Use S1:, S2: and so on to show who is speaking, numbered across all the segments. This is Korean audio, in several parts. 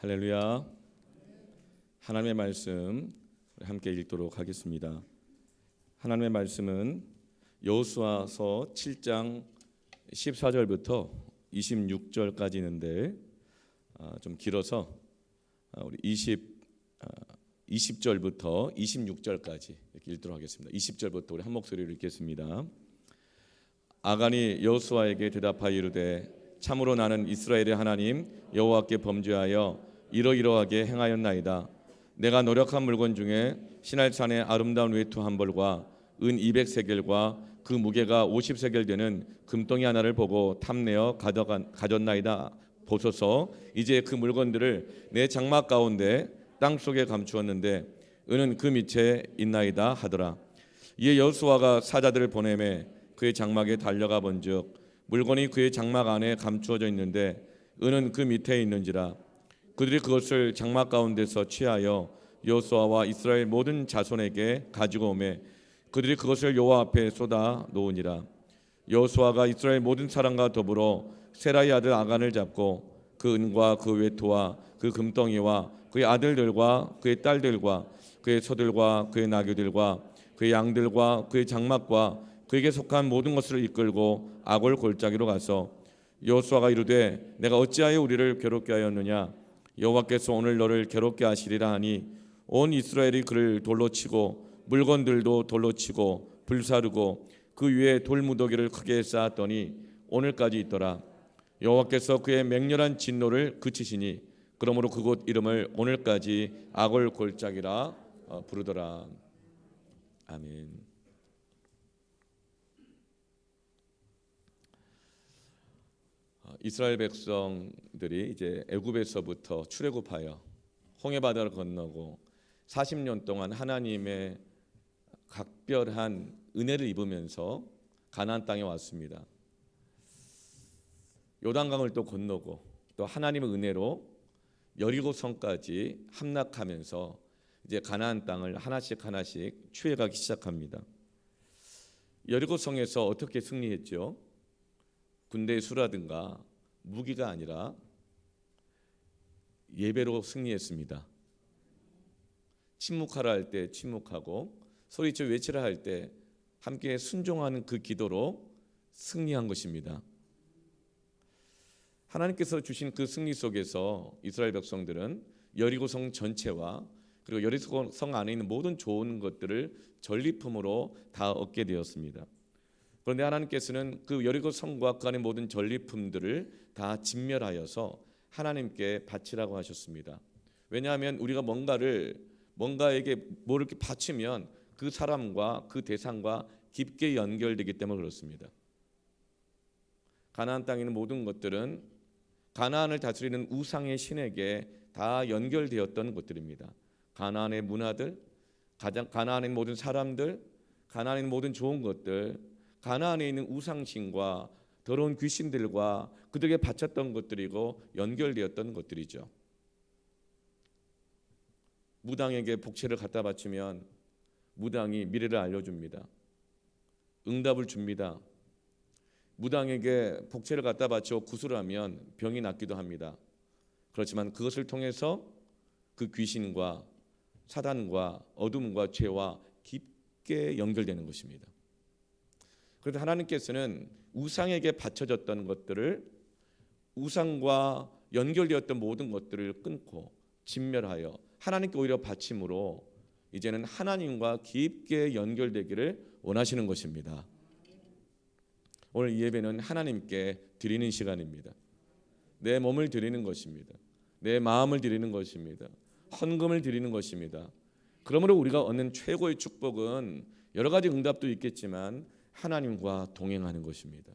S1: 할렐루야. 하나님의 말씀 함께 읽도록 하겠습니다. 하나님의 말씀은 여호수아서 7장 14절부터 26절까지 있는데 좀 길어서 우리 20절부터 26절까지 이렇게 읽도록 하겠습니다. 20절부터 우리 한 목소리로 읽겠습니다. 아간이 여호수아에게 대답하여 이르되 참으로 나는 이스라엘의 하나님 여호와께 범죄하여 이러이러하게 행하였나이다. 내가 노력한 물건 중에 시날산의 아름다운 외투 한 벌과 은 200세겔과 그 무게가 50세겔 되는 금덩이 하나를 보고 탐내어 가졌나이다. 보소서, 이제 그 물건들을 내 장막 가운데 땅속에 감추었는데 은은 그 밑에 있나이다 하더라. 이에 여호수아가 사자들을 보내매 그의 장막에 달려가 본즉 물건이 그의 장막 안에 감추어져 있는데 은은 그 밑에 있는지라. 그들이 그것을 장막 가운데서 취하여 여호수아와 이스라엘 모든 자손에게 가지고 오매 그들이 그것을 여호와 앞에 쏟아 놓으니라. 여호수아가 이스라엘 모든 사람과 더불어 세라의 아들 아간을 잡고 그 은과 그 외투와 그 금덩이와 그의 아들들과 그의 딸들과 그의 소들과 그의 나귀들과 그의 양들과 그의 장막과 그에게 속한 모든 것을 이끌고 아골 골짜기로 가서 여호수아가 이르되 내가 어찌하여 우리를 괴롭게 하였느냐. 여호와께서 오늘 너를 괴롭게 하시리라 하니 온 이스라엘이 그를 돌로 치고 물건들도 돌로 치고 불사르고 그 위에 돌무더기를 크게 쌓았더니 오늘까지 있더라. 여호와께서 그의 맹렬한 진노를 그치시니 그러므로 그곳 이름을 오늘까지 아골 골짜기라 부르더라. 아멘. 이스라엘 백성들이 이제 애굽에서부터 출애굽하여 홍해 바다를 건너고 40년 동안 하나님의 각별한 은혜를 입으면서 가나안 땅에 왔습니다. 요단강을 또 건너고 또 하나님의 은혜로 여리고성까지 함락하면서 이제 가나안 땅을 하나씩 하나씩 취해가기 시작합니다. 여리고성에서 어떻게 승리했죠? 군대의 수라든가 무기가 아니라 예배로 승리했습니다. 침묵하라 할 때 침묵하고 소리쳐 외치라 할 때 함께 순종하는 그 기도로 승리한 것입니다. 하나님께서 주신 그 승리 속에서 이스라엘 백성들은 여리고성 전체와 그리고 여리고성 안에 있는 모든 좋은 것들을 전리품으로 다 얻게 되었습니다. 그런데 하나님께서는 그 여리고성과 그 안의 모든 전리품들을 다 진멸하여서 하나님께 바치라고 하셨습니다. 왜냐하면 우리가 뭔가에게 뭘 이렇게 바치면 그 사람과 그 대상과 깊게 연결되기 때문에 그렇습니다. 가나안 땅에 있는 모든 것들은 가나안을 다스리는 우상의 신에게 다 연결되었던 것들입니다. 가나안의 문화들, 가나안의 모든 사람들, 가나안의 모든 좋은 것들, 가나안에 있는 우상신과 더러운 귀신들과 그들에게 바쳤던 것들이고 연결되었던 것들이죠. 무당에게 복채를 갖다 바치면 무당이 미래를 알려줍니다. 응답을 줍니다. 무당에게 복채를 갖다 바쳐 구슬하면 병이 낫기도 합니다. 그렇지만 그것을 통해서 그 귀신과 사단과 어둠과 죄와 깊게 연결되는 것입니다. 그런데 하나님께서는 우상에게 바쳐졌던 것들을, 우상과 연결되었던 모든 것들을 끊고 진멸하여 하나님께 오히려 바침으로 이제는 하나님과 깊게 연결되기를 원하시는 것입니다. 오늘 이 예배는 하나님께 드리는 시간입니다. 내 몸을 드리는 것입니다. 내 마음을 드리는 것입니다. 헌금을 드리는 것입니다. 그러므로 우리가 얻는 최고의 축복은 여러 가지 응답도 있겠지만 하나님과 동행하는 것입니다.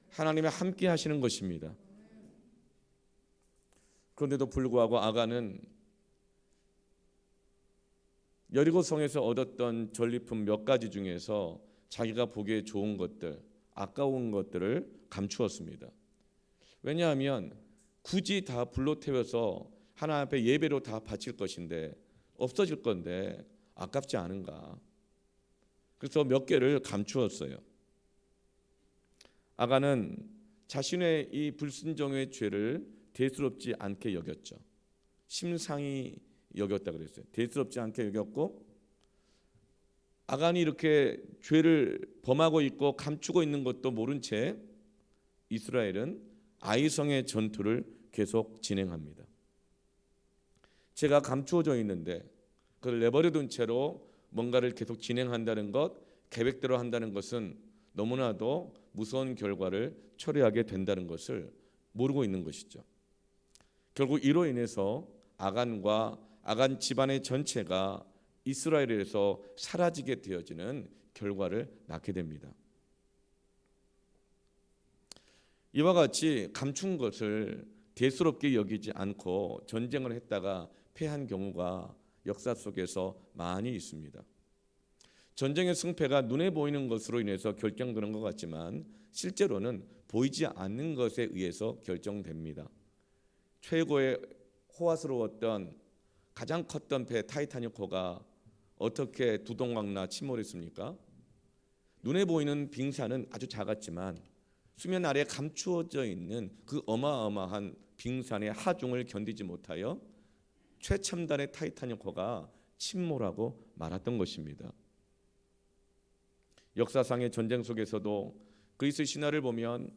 S1: 하나님이 함께 하시는 것입니다. 그런데도 불구하고 아간은 여리고성에서 얻었던 전리품 몇 가지 중에서 자기가 보기에 좋은 것들, 아까운 것들을 감추었습니다. 왜냐하면 굳이 다 불로 태워서 하나님 앞에 예배로 다 바칠 것인데 없어질 건데 아깝지 않은가. 그래서 몇 개를 감추었어요. 아간은 자신의 이 불순종의 죄를 대수롭지 않게 여겼죠. 심상히 여겼다 그랬어요. 대수롭지 않게 여겼고, 아간이 이렇게 죄를 범하고 있고 감추고 있는 것도 모른 채 이스라엘은 아이성의 전투를 계속 진행합니다. 죄가 감추어져 있는데 그걸 내버려둔 채로 뭔가를 계속 진행한다는 것, 계획대로 한다는 것은 너무나도 무서운 결과를 초래하게 된다는 것을 모르고 있는 것이죠. 결국 이로 인해서 아간과 아간 집안의 전체가 이스라엘에서 사라지게 되어지는 결과를 낳게 됩니다. 이와 같이 감춘 것을 대수롭게 여기지 않고 전쟁을 했다가 패한 경우가 역사 속에서 많이 있습니다. 전쟁의 승패가 눈에 보이는 것으로 인해서 결정되는 것 같지만 실제로는 보이지 않는 것에 의해서 결정됩니다. 최고의 호화스러웠던 가장 컸던 배 타이타닉호가 어떻게 두동강나 침몰했습니까? 눈에 보이는 빙산은 아주 작았지만 수면 아래 감추어져 있는 그 어마어마한 빙산의 하중을 견디지 못하여 최첨단의 타이타닉호가 침몰하고 말았던 것입니다. 역사상의 전쟁 속에서도 그리스 신화를 보면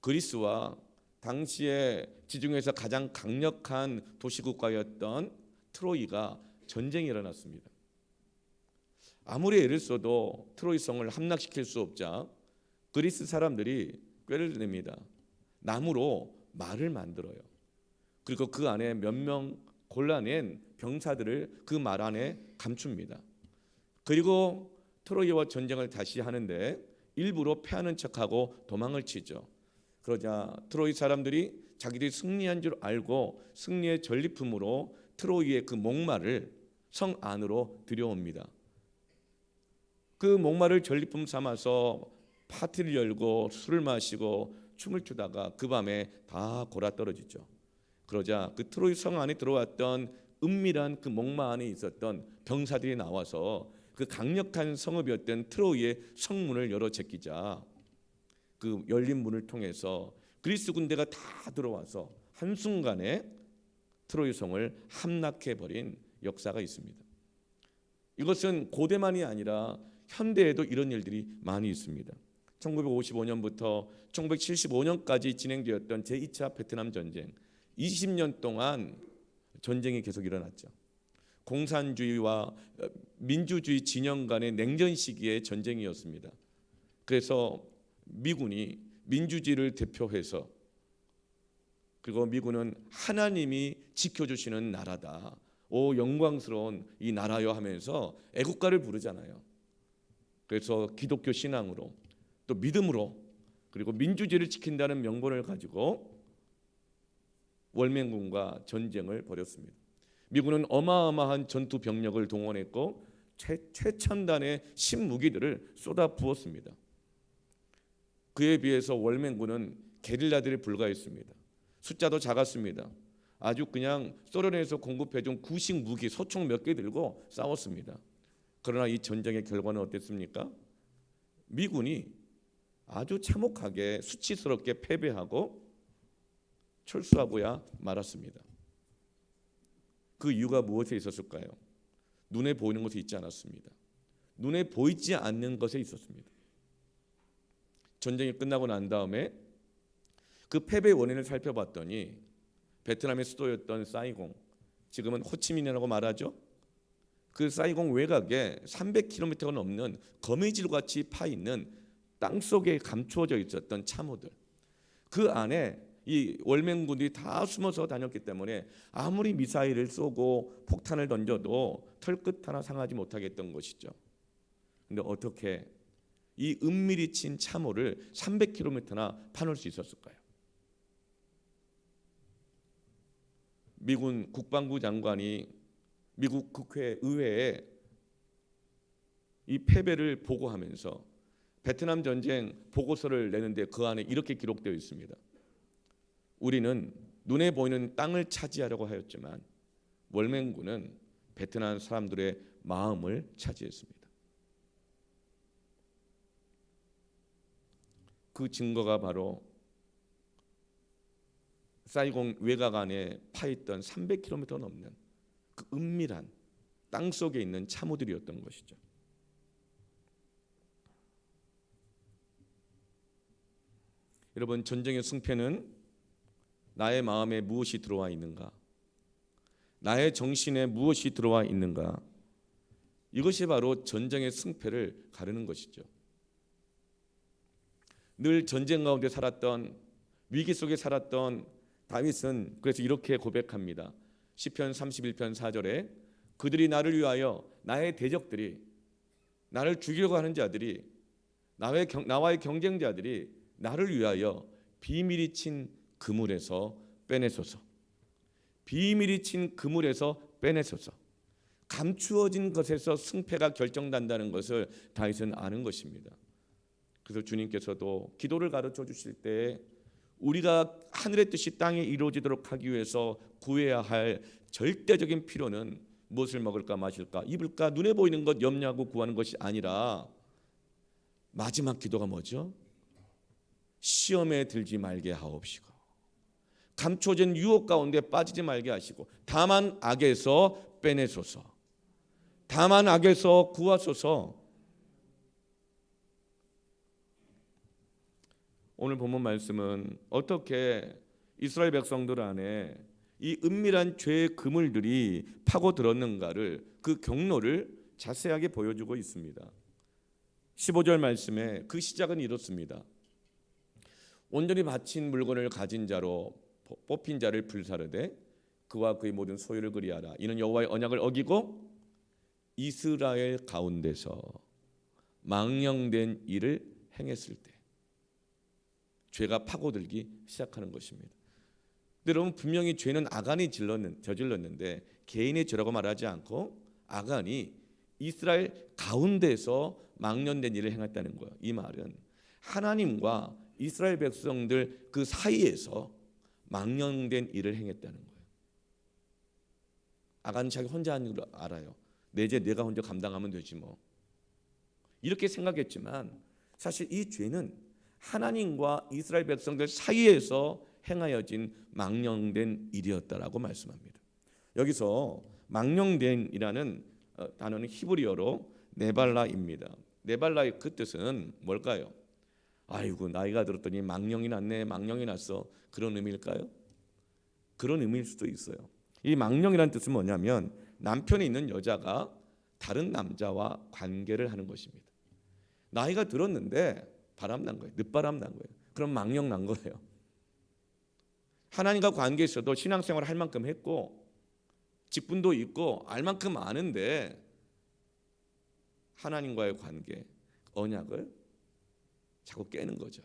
S1: 그리스와 당시에 지중해에서 가장 강력한 도시국가였던 트로이가 전쟁이 일어났습니다. 아무리 애를 써도 트로이 성을 함락시킬 수 없자 그리스 사람들이 꾀를 냅니다. 나무로 말을 만들어요. 그리고 그 안에 몇 명 골라낸 병사들을 그 말 안에 감춥니다. 그리고 트로이와 전쟁을 다시 하는데 일부러 패하는 척하고 도망을 치죠. 그러자 트로이 사람들이 자기들이 승리한 줄 알고 승리의 전리품으로 트로이의 그 목마를 성 안으로 들여옵니다. 그 목마를 전리품 삼아서 파티를 열고 술을 마시고 춤을 추다가 그 밤에 다 골아떨어지죠. 그러자 그 트로이 성 안에 들어왔던 은밀한 그 목마 안에 있었던 병사들이 나와서 그 강력한 성읍이었던 트로이의 성문을 열어 제끼자 그 열린 문을 통해서 그리스 군대가 다 들어와서 한순간에 트로이 성을 함락해버린 역사가 있습니다. 이것은 고대만이 아니라 현대에도 이런 일들이 많이 있습니다. 1955년부터 1975년까지 진행되었던 제2차 베트남 전쟁 20년 동안 전쟁이 계속 일어났죠. 공산주의와 민주주의 진영 간의 냉전 시기의 전쟁이었습니다. 그래서 미군이 민주주의를 대표해서 그리고 미군은 하나님이 지켜주시는 나라다. 오 영광스러운 이 나라여 하면서 애국가를 부르잖아요. 그래서 기독교 신앙으로 또 믿음으로 그리고 민주주의를 지킨다는 명분을 가지고 월맹군과 전쟁을 벌였습니다. 미군은 어마어마한 전투 병력을 동원했고 최첨단의 신무기들을 쏟아부었습니다. 그에 비해서 월맹군은 게릴라들이 불과했습니다. 숫자도 작았습니다. 아주 그냥 소련에서 공급해준 구식 무기 소총 몇 개 들고 싸웠습니다. 그러나 이 전쟁의 결과는 어땠습니까? 미군이 아주 참혹하게 수치스럽게 패배하고 철수하고야 말았습니다. 그 이유가 무엇에 있었을까요? 눈에 보이는 것에 있지 않았습니다. 눈에 보이지 않는 것에 있었습니다. 전쟁이 끝나고 난 다음에 그 패배 원인을 살펴봤더니 베트남의 수도였던 사이공, 지금은 호치민이라고 말하죠. 그 사이공 외곽에 300km가 넘는 거미줄같이 파있는 땅속에 감추어져 있었던 참호들, 그 안에 이 월맹군들이 다 숨어서 다녔기 때문에 아무리 미사일을 쏘고 폭탄을 던져도 털끝 하나 상하지 못하겠던 것이죠. 그런데 어떻게 이 은밀히 친 참호를 300km나 파놓을 수 있었을까요? 미군 국방부 장관이 미국 국회 의회에 이 패배를 보고하면서 베트남 전쟁 보고서를 내는데 그 안에 이렇게 기록되어 있습니다. 우리는 눈에 보이는 땅을 차지하려고 하였지만 월맹군은 베트남 사람들의 마음을 차지했습니다. 그 증거가 바로 사이공 외곽 안에 파있던 300km 넘는 그 은밀한 땅 속에 있는 참호들이었던 것이죠. 여러분, 전쟁의 승패는 나의 마음에 무엇이 들어와 있는가, 나의 정신에 무엇이 들어와 있는가, 이것이 바로 전쟁의 승패를 가르는 것이죠. 늘 전쟁 가운데 살았던, 위기 속에 살았던 다윗은 그래서 이렇게 고백합니다. 시편 31편 4절에 그들이 나를 위하여, 나의 대적들이, 나를 죽이려고 하는 자들이, 나와의 경쟁자들이 나를 위하여 비밀이 친 그물에서 빼내소서. 비밀이 친 그물에서 빼내소서. 감추어진 것에서 승패가 결정된다는 것을 다윗은 아는 것입니다. 그래서 주님께서도 기도를 가르쳐 주실 때 우리가 하늘의 뜻이 땅에 이루어지도록 하기 위해서 구해야 할 절대적인 필요는 무엇을 먹을까 마실까 입을까 눈에 보이는 것 염려하고 구하는 것이 아니라 마지막 기도가 뭐죠? 시험에 들지 말게 하옵시고 감춰진 유혹 가운데 빠지지 말게 하시고 다만 악에서 빼내소서. 다만 악에서 구하소서. 오늘 본문 말씀은 어떻게 이스라엘 백성들 안에 이 은밀한 죄의 그물들이 파고들었는가를, 그 경로를 자세하게 보여주고 있습니다. 15절 말씀에 그 시작은 이렇습니다. 온전히 바친 물건을 가진 자로 뽑힌 자를 불사르되 그와 그의 모든 소유를 그리하라. 이는 여호와의 언약을 어기고 이스라엘 가운데서 망령된 일을 행했을 때 죄가 파고들기 시작하는 것입니다. 근데 여러분, 분명히 죄는 아간이 저질렀는데 개인의 죄라고 말하지 않고 아간이 이스라엘 가운데서 망령된 일을 행했다는 거예요. 이 말은 하나님과 이스라엘 백성들 그 사이에서 망령된 일을 행했다는 거예요. 아간은 자기 혼자 하는 걸 알아요. 내 죄 내가 혼자 감당하면 되지 뭐. 이렇게 생각했지만 사실 이 죄는 하나님과 이스라엘 백성들 사이에서 행하여진 망령된 일이었다라고 말씀합니다. 여기서 망령된이라는 단어는 히브리어로 네발라입니다. 네발라의 그 뜻은 뭘까요? 아이고 나이가 들었더니 망령이 났네, 망령이 났어, 그런 의미일까요? 그런 의미일 수도 있어요. 이 망령이라는 뜻은 뭐냐면 남편이 있는 여자가 다른 남자와 관계를 하는 것입니다. 나이가 들었는데 바람 난 거예요. 늦바람 난 거예요. 그럼 망령 난 거예요. 하나님과 관계에 있어도 신앙생활을 할 만큼 했고 직분도 있고 알 만큼 아는데 하나님과의 관계, 언약을 자꾸 깨는 거죠.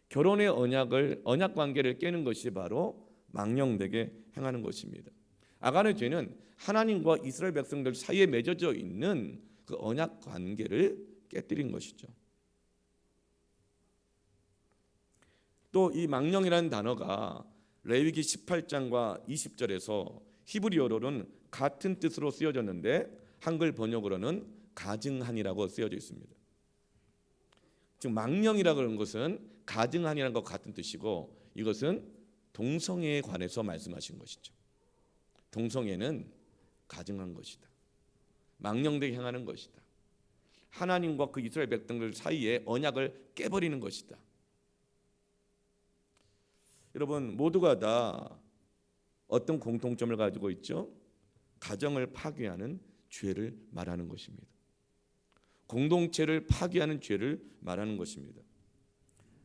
S1: 결혼의 언약 관계를 깨는 것이 바로 망령되게 행하는 것입니다. 아간의 죄는 하나님과 이스라엘 백성들 사이에 맺어져 있는 그 언약 관계를 깨뜨린 것이죠. 또 이 망령이라는 단어가 레위기 18장과 20절에서 히브리어로는 같은 뜻으로 쓰여졌는데 한글 번역으로는 가증한이라고 쓰여져 있습니다. 즉 망령이라고 하는 것은 가증한이라는 것 같은 뜻이고 이것은 동성애에 관해서 말씀하신 것이죠. 동성애는 가증한 것이다. 망령되게 행하는 것이다. 하나님과 그 이스라엘 백성들 사이에 언약을 깨버리는 것이다. 여러분, 모두가 다 어떤 공통점을 가지고 있죠? 가정을 파괴하는 죄를 말하는 것입니다. 공동체를 파괴하는 죄를 말하는 것입니다.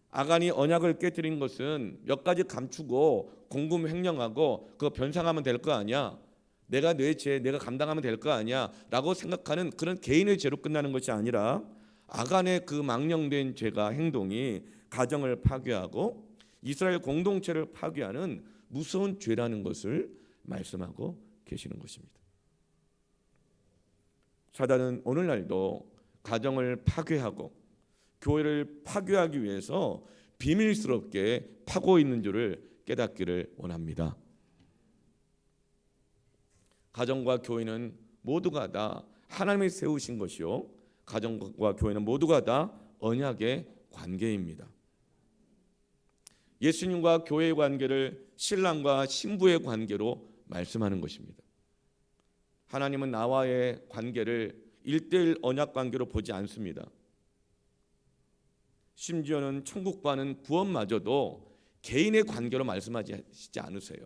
S1: 아간이 언약을 깨뜨린 것은 몇 가지 감추고 공금 횡령하고 그거 변상하면 될 거 아니야, 내가 내 죄 내가 감당하면 될 거 아니야 라고 생각하는 그런 개인의 죄로 끝나는 것이 아니라 아간의 그 망령된 죄가, 행동이 가정을 파괴하고 이스라엘 공동체를 파괴하는 무서운 죄라는 것을 말씀하고 계시는 것입니다. 사단은 오늘날도 가정을 파괴하고 교회를 파괴하기 위해서 비밀스럽게 파고 있는 줄을 깨닫기를 원합니다. 가정과 교회는 모두가 다 하나님이 세우신 것이요, 가정과 교회는 모두가 다 언약의 관계입니다. 예수님과 교회의 관계를 신랑과 신부의 관계로 말씀하는 것입니다. 하나님은 나와의 관계를 1:1 언약 관계로 보지 않습니다. 심지어는 천국과는 구원마저도 개인의 관계로 말씀하시지 않으세요.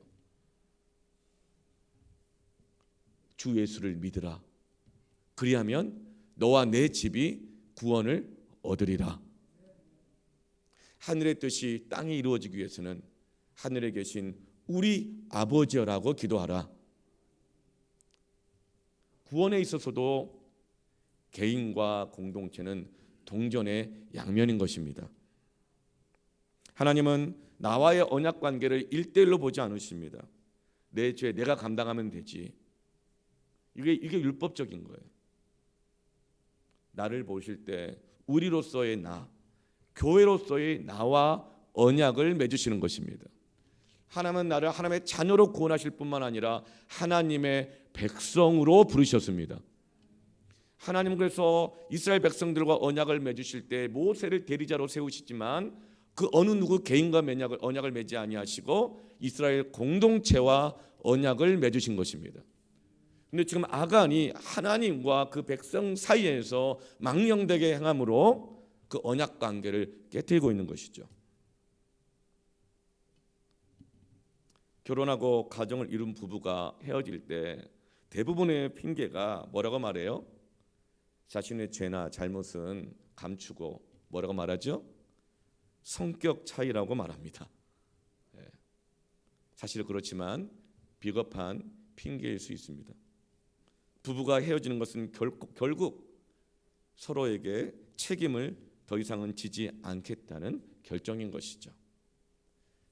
S1: 주 예수를 믿으라. 그리하면 너와 내 집이 구원을 얻으리라. 하늘의 뜻이 땅에 이루어지기 위해서는 하늘에 계신 우리 아버지여라고 기도하라. 구원에 있어서도 개인과 공동체는 동전의 양면인 것입니다. 하나님은 나와의 언약 관계를 1:1로 보지 않으십니다. 내 죄 내가 감당하면 되지. 이게 율법적인 거예요. 나를 보실 때 우리로서의 나, 교회로서의 나와 언약을 맺으시는 것입니다. 하나님은 나를 하나님의 자녀로 구원하실 뿐만 아니라 하나님의 백성으로 부르셨습니다. 하나님은 그래서 이스라엘 백성들과 언약을 맺으실 때 모세를 대리자로 세우시지만 그 어느 누구 개인과 언약을 맺지 아니하시고 이스라엘 공동체와 언약을 맺으신 것입니다. 근데 지금 아간이 하나님과 그 백성 사이에서 망령되게 행함으로 그 언약 관계를 깨뜨리고 있는 것이죠. 결혼하고 가정을 이룬 부부가 헤어질 때 대부분의 핑계가 뭐라고 말해요? 자신의 죄나 잘못은 감추고 뭐라고 말하죠? 성격 차이라고 말합니다. 사실 그렇지만 비겁한 핑계일 수 있습니다. 부부가 헤어지는 것은 결국 서로에게 책임을 더 이상은 지지 않겠다는 결정인 것이죠.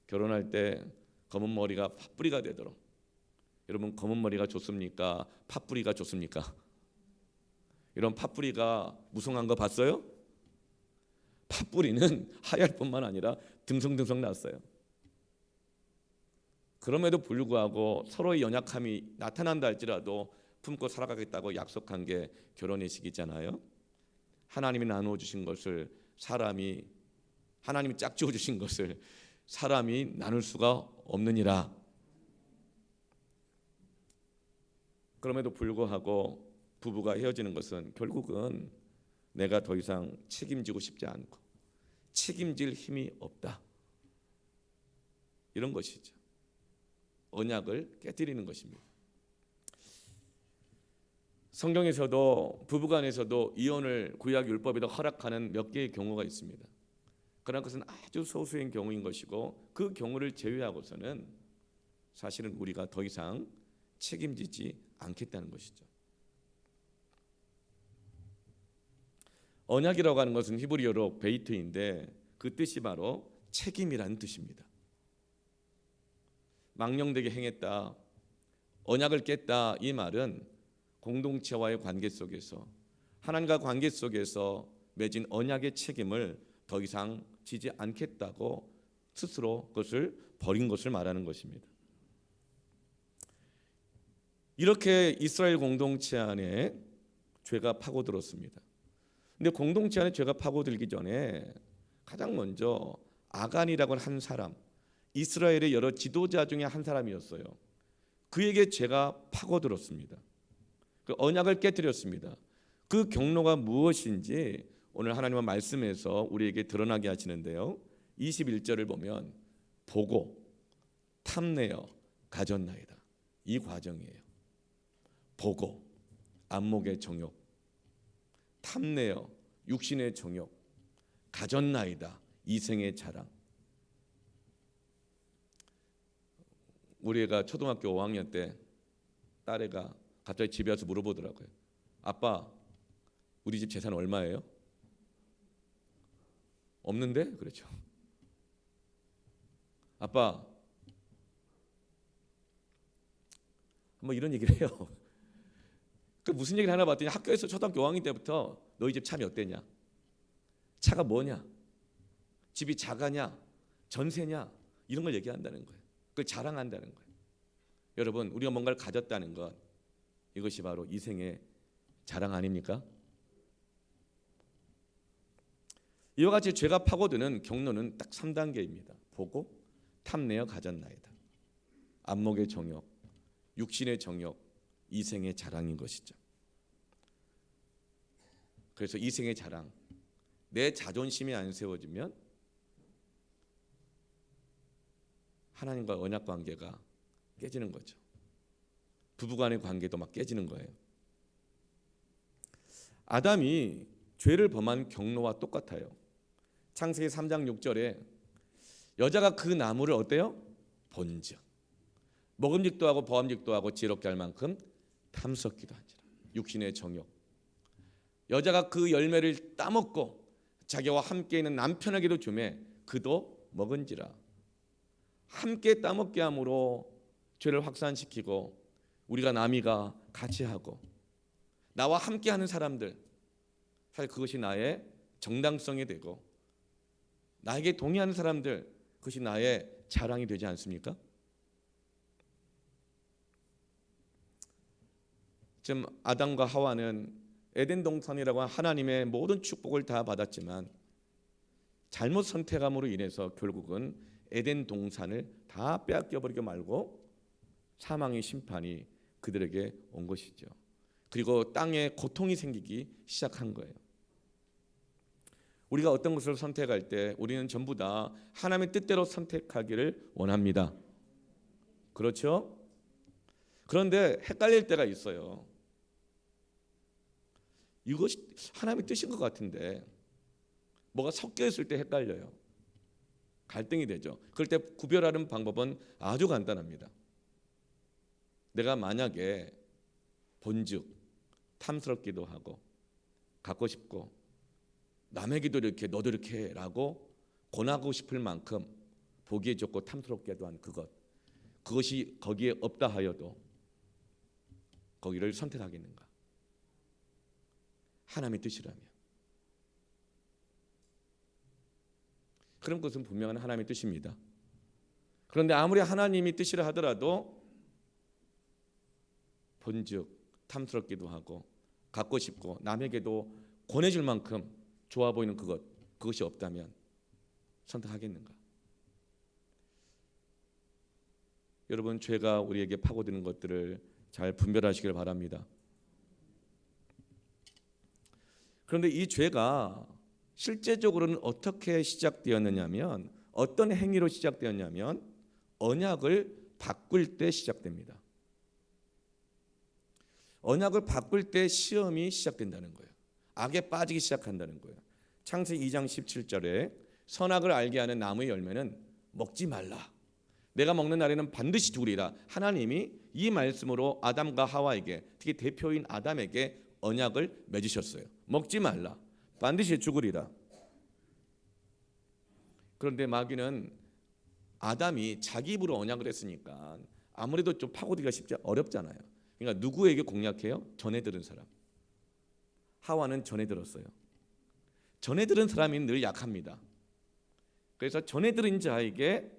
S1: 결혼할 때 검은 머리가 팥뿌리가 되도록. 여러분, 검은 머리가 좋습니까? 팥뿌리가 좋습니까? 이런 팥뿌리가 무성한 거 봤어요? 팥뿌리는 하얄 뿐만 아니라 듬성듬성 났어요. 그럼에도 불구하고 서로의 연약함이 나타난다 할지라도 품고 살아가겠다고 약속한 게 결혼의 시기잖아요. 하나님이 나누어 주신 것을 하나님이 짝지어 주신 것을 사람이 나눌 수가 없느니라. 그럼에도 불구하고 부부가 헤어지는 것은 결국은 내가 더 이상 책임지고 싶지 않고 책임질 힘이 없다. 이런 것이죠. 언약을 깨뜨리는 것입니다. 성경에서도 부부간에서도 이혼을 구약 율법에도 허락하는 몇 개의 경우가 있습니다. 그러나 그것은 아주 소수의 경우인 것이고 그 경우를 제외하고서는 사실은 우리가 더 이상 책임지지 않겠다는 것이죠. 언약이라고 하는 것은 히브리어로 베이트인데 그 뜻이 바로 책임이라는 뜻입니다. 망령되게 행했다, 언약을 깼다, 이 말은 공동체와의 관계 속에서 하나님과 관계 속에서 맺은 언약의 책임을 더 이상 지지 않겠다고 스스로 그것을 버린 것을 말하는 것입니다. 이렇게 이스라엘 공동체 안에 죄가 파고들었습니다. 근데 공동체 안에 죄가 파고들기 전에 가장 먼저 아간이라고 하는 한 사람, 이스라엘의 여러 지도자 중에 한 사람이었어요. 그에게 죄가 파고들었습니다. 그 언약을 깨뜨렸습니다. 그 경로가 무엇인지 오늘 하나님의 말씀에서 우리에게 드러나게 하시는데요. 21절을 보면 보고 탐내어 가졌나이다. 이 과정이에요. 보고 안목의 정욕, 탐내어 육신의 정욕, 가졌나이다. 이생의 자랑. 우리 애가 초등학교 5학년 때 딸애가 갑자기 집에 와서 물어보더라고요. 아빠, 우리 집 재산 얼마예요? 없는데? 그렇죠. 아빠, 뭐 이런 얘기를 해요. 그 무슨 얘기를 하나 봤더니 학교에서 초등학교 5학년 때부터 너희 집 차 몇 대냐? 차가 뭐냐? 집이 작아냐? 전세냐? 이런 걸 얘기한다는 거예요. 그걸 자랑한다는 거예요. 여러분, 우리가 뭔가를 가졌다는 것, 이것이 바로 이생의 자랑 아닙니까? 이와 같이 죄가 파고드는 경로는 딱 3단계입니다. 보고 탐내어 가졌나이다. 안목의 정욕, 육신의 정욕, 이생의 자랑인 것이죠. 그래서 이생의 자랑, 내 자존심이 안 세워지면 하나님과 언약 관계가 깨지는 거죠. 부부간의 관계도 막 깨지는 거예요. 아담이 죄를 범한 경로와 똑같아요. 창세기 3장 6절에 여자가 그 나무를 어때요? 본즉 먹음직도 하고 보암직도 하고 지혜롭게 할 만큼 탐스럽기도 한지라. 육신의 정욕. 여자가 그 열매를 따먹고 자기와 함께 있는 남편에게도 주매 그도 먹은지라. 함께 따먹게 함으로 죄를 확산시키고 우리가 남이가 같이 하고 나와 함께하는 사람들, 사실 그것이 나의 정당성이 되고 나에게 동의하는 사람들, 그것이 나의 자랑이 되지 않습니까? 지금 아담과 하와는 에덴 동산이라고 하나님의 모든 축복을 다 받았지만 잘못 선택함으로 인해서 결국은 에덴 동산을 다 빼앗겨 버리고 말고 사망의 심판이 그들에게 온 것이죠. 그리고 땅에 고통이 생기기 시작한 거예요. 우리가 어떤 것을 선택할 때 우리는 전부 다 하나님의 뜻대로 선택하기를 원합니다. 그렇죠? 그런데 헷갈릴 때가 있어요. 이것이 하나님의 뜻인 것 같은데 뭐가 섞여 있을 때 헷갈려요. 갈등이 되죠. 그럴 때 구별하는 방법은 아주 간단합니다. 내가 만약에 본즉 탐스럽기도 하고 갖고 싶고 남에게도 이렇게 너도 이렇게 해라고 권하고 싶을 만큼 보기에 좋고 탐스럽게도 한 그것이 거기에 없다 하여도 거기를 선택하겠는가? 하나님의 뜻이라면 그런 것은 분명한 하나님의 뜻입니다. 그런데 아무리 하나님이 뜻이라 하더라도 본즉 탐스럽기도 하고 갖고 싶고 남에게도 권해줄 만큼 좋아 보이는 그것이 없다면 선택하겠는가? 여러분, 죄가 우리에게 파고드는 것들을 잘 분별하시길 바랍니다. 그런데 이 죄가 실제적으로는 어떻게 시작되었느냐면 어떤 행위로 시작되었냐면 언약을 바꿀 때 시작됩니다. 언약을 바꿀 때 시험이 시작된다는 거예요. 악에 빠지기 시작한다는 거예요. 창세기 2장 17절에 선악을 알게 하는 나무의 열매는 먹지 말라. 내가 먹는 날에는 반드시 죽으리라. 하나님이 이 말씀으로 아담과 하와에게, 특히 대표인 아담에게 언약을 맺으셨어요. 먹지 말라. 반드시 죽으리라. 그런데 마귀는 아담이 자기 입으로 언약을 했으니까 아무래도 좀 파고들기가 쉽지 어렵잖아요. 그러니까 누구에게 공략해요? 전에 들은 사람. 하와는 전에 들었어요. 전에 들은 사람이 늘 약합니다. 그래서 전에 들은 자에게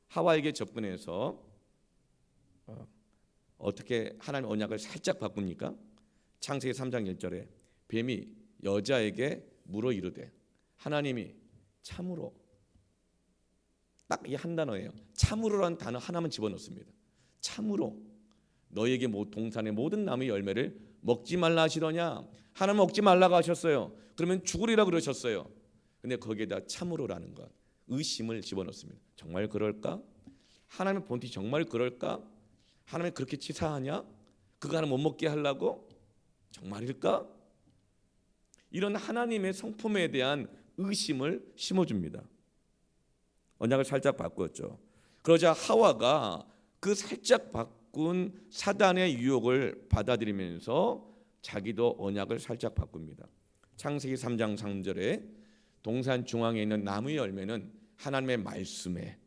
S1: 하와에게 접근해서 어떻게 하나님 언약을 살짝 바꿉니까? 창세기 3장 1절에 뱀이 여자에게 물어 이르되 하나님이 참으로, 딱 이 한 단어예요. 참으로라는 단어 하나만 집어넣습니다. 참으로 너에게 동산의 모든 나무의 열매를 먹지 말라 하시더냐? 하나님 먹지 말라고 하셨어요. 그러면 죽으리라 그러셨어요. 근데 거기에다 참으로라는 것, 의심을 집어넣습니다. 정말 그럴까? 하나님의 본뜻이 정말 그럴까? 하나님이 그렇게 치사하냐? 그거 하나 못 먹게 하려고? 정말일까? 이런 하나님의 성품에 대한 의심을 심어줍니다. 언약을 살짝 바꾸었죠. 그러자 하와가 그 살짝 바꾼 사단의 유혹을 받아들이면서 자기도 언약을 살짝 바꿉니다. 창세기 3장 3절에 동산 중앙에 있는 나무의 열매는 하나님의 말씀에,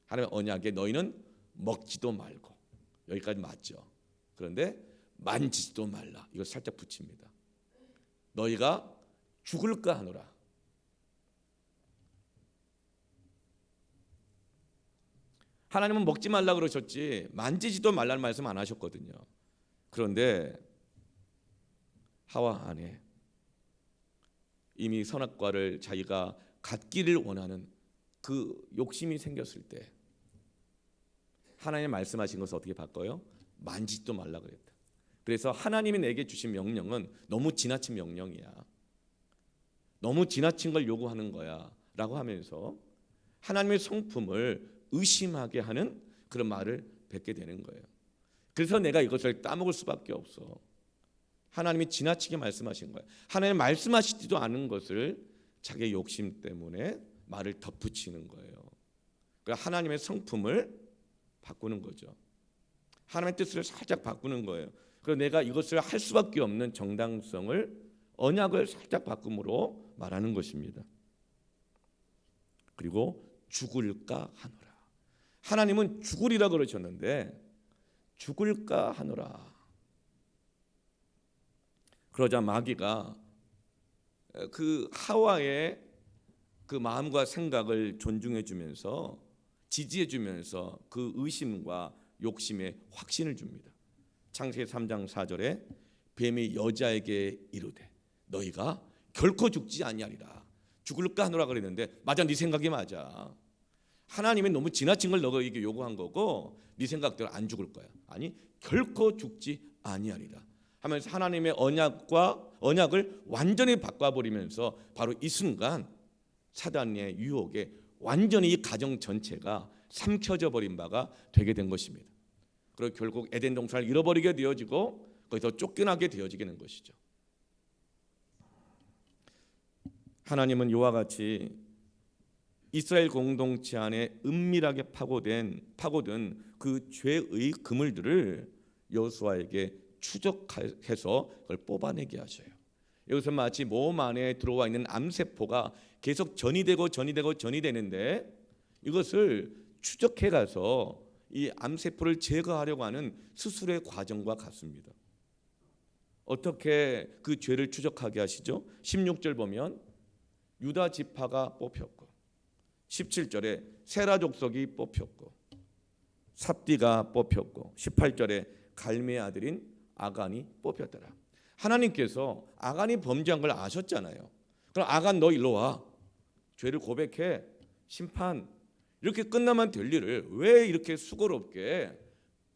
S1: 하나님의 언약에 너희는 먹지도 말고, 여기까지 맞죠. 그런데 만지지도 말라. 이걸 살짝 붙입니다. 너희가 죽을까 하노라. 하나님은 먹지 말라 그러셨지 만지지도 말라는 말씀 안 하셨거든요. 그런데 하와 안에 이미 선악과를 자기가 갖기를 원하는 그 욕심이 생겼을 때 하나님 말씀하신 것을 어떻게 바꿔요? 만지지도 말라 그랬다. 그래서 하나님이 내게 주신 명령은 너무 지나친 명령이야. 너무 지나친 걸 요구하는 거야 라고 하면서 하나님의 성품을 의심하게 하는 그런 말을 뱉게 되는 거예요. 그래서 내가 이것을 따먹을 수밖에 없어. 하나님이 지나치게 말씀하신 거예요. 하나님 말씀하시지도 않은 것을 자기의 욕심 때문에 말을 덧붙이는 거예요. 그러니까 하나님의 성품을 바꾸는 거죠. 하나님의 뜻을 살짝 바꾸는 거예요. 그래서 내가 이것을 할 수밖에 없는 정당성을 언약을 살짝 바꿈으로 말하는 것입니다. 그리고 죽을까 하노라. 하나님은 죽으리라 그러셨는데 죽을까 하노라. 그러자 마귀가 그 하와의 그 마음과 생각을 존중해 주면서 지지해 주면서 그 의심과 욕심에 확신을 줍니다. 창세기 3장 4절에 뱀이 여자에게 이르되 너희가 결코 죽지 아니하리라. 죽을까 하노라 그랬는데 맞아, 네 생각이 맞아. 하나님이 너무 지나친 걸 너에게 요구한 거고 네 생각대로 안 죽을 거야. 아니 결코 죽지 아니하리라 하면서 하나님의 언약을 완전히 바꿔버리면서 바로 이 순간 사단의 유혹에 완전히 이 가정 전체가 삼켜져 버린 바가 되게 된 것입니다. 그리고 결국 에덴 동산을 잃어버리게 되어지고 거기서 쫓겨나게 되어지게 된 것이죠. 하나님은 이와 같이 이스라엘 공동체 안에 은밀하게 파고든 그 죄의 그물들을 여호수아에게 추적해서 그걸 뽑아내게 하셔요. 여기서 마치 몸 안에 들어와 있는 암세포가 계속 전이되는데 이것을 추적해 가서 이 암세포를 제거하려고 하는 수술의 과정과 같습니다. 어떻게 그 죄를 추적하게 하시죠? 16절 보면 유다 지파가 뽑혔고 17절에 세라 족속이 뽑혔고 삽디가 뽑혔고 18절에 갈미의 아들인 아간이 뽑혔더라. 하나님께서 아간이 범죄한 걸 아셨잖아요. 그럼 아간 너 일로 와. 죄를 고백해. 심판. 이렇게 끝나면 될 일을 왜 이렇게 수고롭게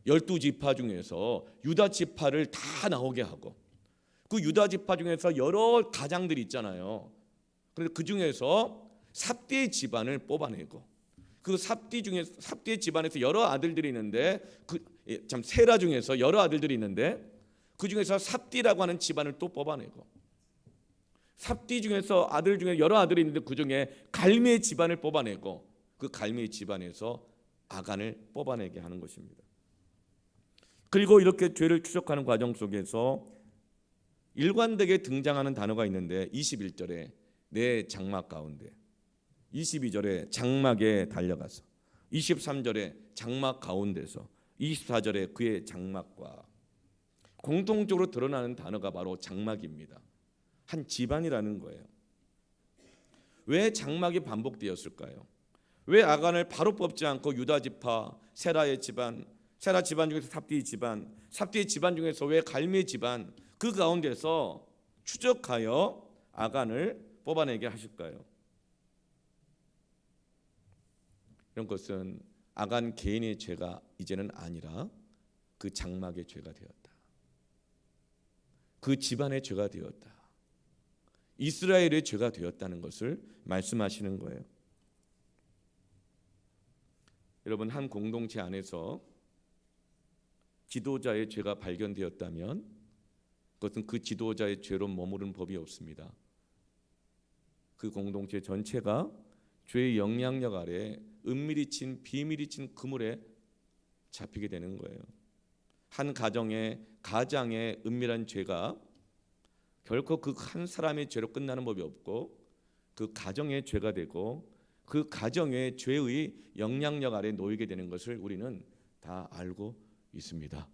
S1: 12지파 중에서 유다 지파를 다 나오게 하고 그 유다 지파 중에서 여러 가장들이 있잖아요. 그런데 그 중에서 삽디의 집안을 뽑아내고 그 삽디의 집안에서 여러 아들들이 있는데 세라 중에서 여러 아들들이 있는데 그 중에서 삽디라고 하는 집안을 또 뽑아내고 삽디 중에서 아들 중에 여러 아들이 있는데 그 중에 갈미의 집안을 뽑아내고 그 갈미의 집안에서 아간을 뽑아내게 하는 것입니다. 그리고 이렇게 죄를 추적하는 과정 속에서 일관되게 등장하는 단어가 있는데 21절에 내 장막 가운데 22절에 장막에 달려가서 23절에 장막 가운데서 24절에 그의 장막과 공통적으로 드러나는 단어가 바로 장막입니다. 한 집안이라는 거예요. 왜 장막이 반복되었을까요? 왜 아간을 바로 뽑지 않고 유다 지파, 세라의 집안, 세라 집안 중에서 삽디의 집안, 삽디의 집안 중에서 왜 갈미의 집안 그 가운데서 추적하여 아간을 뽑아내게 하실까요? 이런 것은 아간 개인의 죄가 이제는 아니라 그 장막의 죄가 되었다. 그 집안의 죄가 되었다. 이스라엘의 죄가 되었다는 것을 말씀하시는 거예요. 여러분, 한 공동체 안에서 지도자의 죄가 발견되었다면 그것은 그 지도자의 죄로 머무르는 법이 없습니다. 그 공동체 전체가 죄의 영향력 아래 은밀히 친 비밀이 친 그물에 잡히게 되는 거예요. 한 가정의 은밀한 죄가 결코 그 한 사람의 죄로 끝나는 법이 없고 그 가정의 죄가 되고 그 가정의 죄의 영향력 아래 놓이게 되는 것을 우리는 다 알고 있습니다.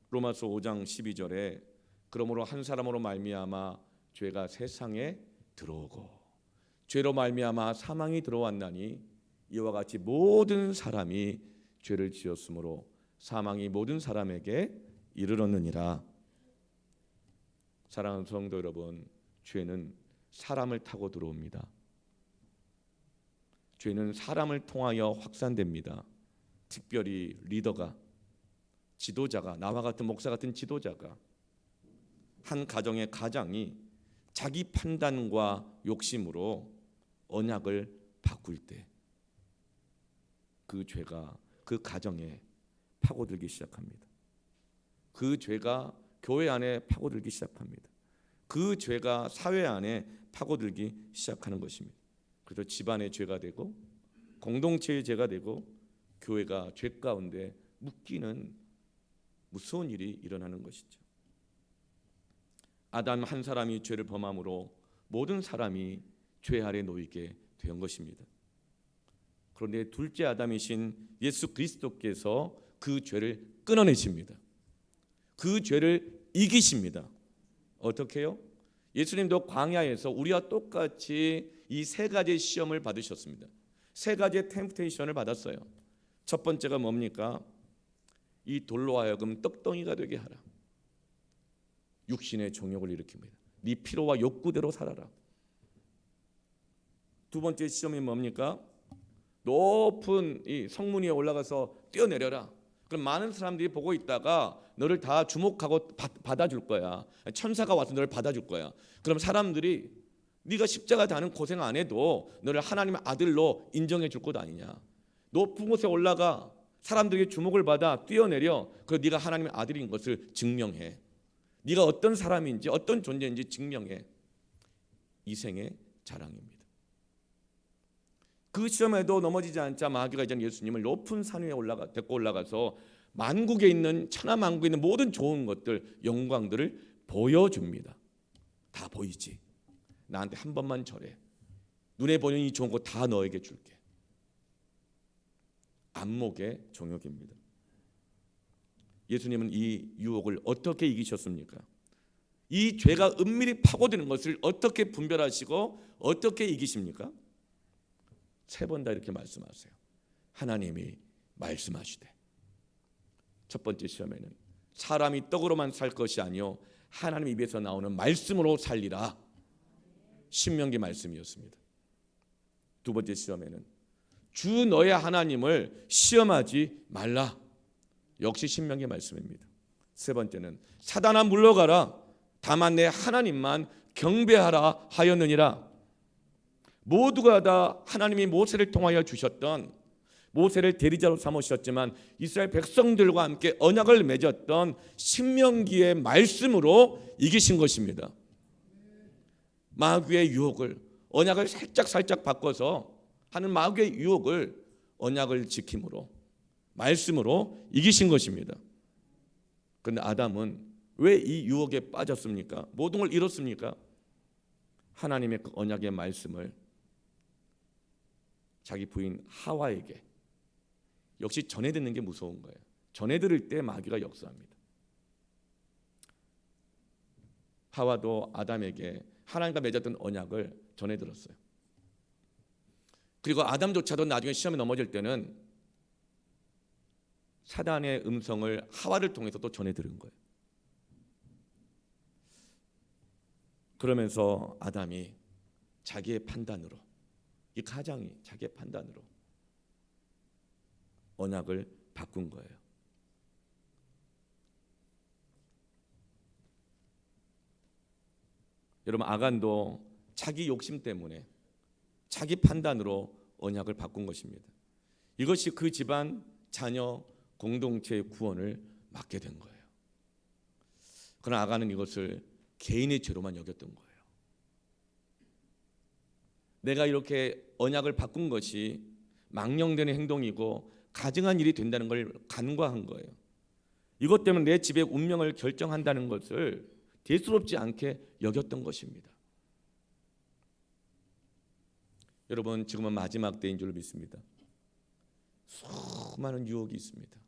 S1: 로마서 5장 12절에 그러므로 한 사람으로 말미암아 죄가 세상에 들어오고 죄로 말미암아 사망이 들어왔나니 이와 같이 모든 사람이 죄를 지었으므로 사망이 모든 사람에게 이르렀느니라. 사랑하는 성도 여러분, 죄는 사람을 타고 들어옵니다. 죄는 사람을 통하여 확산됩니다. 특별히 리더가, 지도자가, 나와 같은 목사 같은 지도자가, 한 가정의 가장이 자기 판단과 욕심으로 언약을 바꿀 때 그 죄가 그 가정에 파고들기 시작합니다. 그 죄가 교회 안에 파고들기 시작합니다. 그 죄가 사회 안에 파고들기 시작하는 것입니다. 그래서 집안의 죄가 되고 공동체의 죄가 되고 교회가 죄 가운데 묶이는 무서운 일이 일어나는 것이죠. 아담 한 사람이 죄를 범함으로 모든 사람이 죄 아래 놓이게 된 것입니다. 그런데 둘째 아담이신 예수 그리스도께서 그 죄를 끊어내십니다. 그 죄를 이기십니다. 어떻게요? 예수님도 광야에서 우리와 똑같이 이 세 가지 시험을 받으셨습니다. 세 가지의 템프테이션을 받았어요. 첫 번째가 뭡니까? 이 돌로 하여금 떡덩이가 되게 하라. 육신의 정욕을 일으킵니다. 네 피로와 욕구대로 살아라. 두 번째 시험이 뭡니까? 높은 이 성문 위에 올라가서 뛰어내려라. 그럼 많은 사람들이 보고 있다가 너를 다 주목하고 받아줄 거야. 천사가 와서 너를 받아줄 거야. 그럼 사람들이 네가 십자가 다는 고생 안 해도 너를 하나님의 아들로 인정해 줄 것 아니냐. 높은 곳에 올라가 사람들에게 주목을 받아 뛰어내려. 그래서 네가 하나님의 아들인 것을 증명해. 네가 어떤 사람인지 어떤 존재인지 증명해. 이 생의 자랑입니다. 그 시험에도 넘어지지 않자 마귀가 이제 예수님을 높은 산 위에 데리고 올라가서 만국에 있는 천하만국에 있는 모든 좋은 것들, 영광들을 보여줍니다. 다 보이지. 나한테 한 번만 절해. 눈에 보이는 이 좋은 거 다 너에게 줄게. 안목의 정욕입니다. 예수님은 이 유혹을 어떻게 이기셨습니까? 이 죄가 은밀히 파고드는 것을 어떻게 분별하시고 어떻게 이기십니까? 세 번 다 이렇게 말씀하세요. 하나님이 말씀하시되. 첫 번째 시험에는 사람이 떡으로만 살 것이 아니요 하나님 입에서 나오는 말씀으로 살리라. 신명기 말씀이었습니다. 두 번째 시험에는 주 너의 하나님을 시험하지 말라. 역시 신명기 말씀입니다. 세 번째는 사단아 물러가라. 다만 내 하나님만 경배하라 하였느니라. 모두가 다 하나님이 모세를 통하여 주셨던, 모세를 대리자로 삼으셨지만 이스라엘 백성들과 함께 언약을 맺었던 신명기의 말씀으로 이기신 것입니다. 마귀의 유혹을, 언약을 살짝 바꿔서 하는 마귀의 유혹을 언약을 지킴으로, 말씀으로 이기신 것입니다. 그런데 아담은 왜 이 유혹에 빠졌습니까? 모든 걸 잃었습니까? 하나님의 그 언약의 말씀을 자기 부인 하와에게, 역시 전해 듣는 게 무서운 거예요. 전해 들을 때 마귀가 역사합니다. 하와도 아담에게 하나님과 맺었던 언약을 전해 들었어요. 그리고 아담조차도 나중에 시험에 넘어질 때는 사단의 음성을 하와를 통해서 또 전해 들은 거예요. 그러면서 아담이 자기의 판단으로, 이 가장이 자기의 판단으로 언약을 바꾼 거예요. 여러분, 아간도 자기 욕심 때문에 자기 판단으로 언약을 바꾼 것입니다. 이것이 그 집안, 자녀, 공동체의 구원을 막게 된 거예요. 그러나 아간은 이것을 개인의 죄로만 여겼던 거예요. 내가 이렇게 언약을 바꾼 것이 망령되는 행동이고 가증한 일이 된다는 걸 간과한 거예요. 이것 때문에 내 집의 운명을 결정한다는 것을 대수롭지 않게 여겼던 것입니다. 여러분, 지금은 마지막 때인 줄 믿습니다. 수많은 유혹이 있습니다.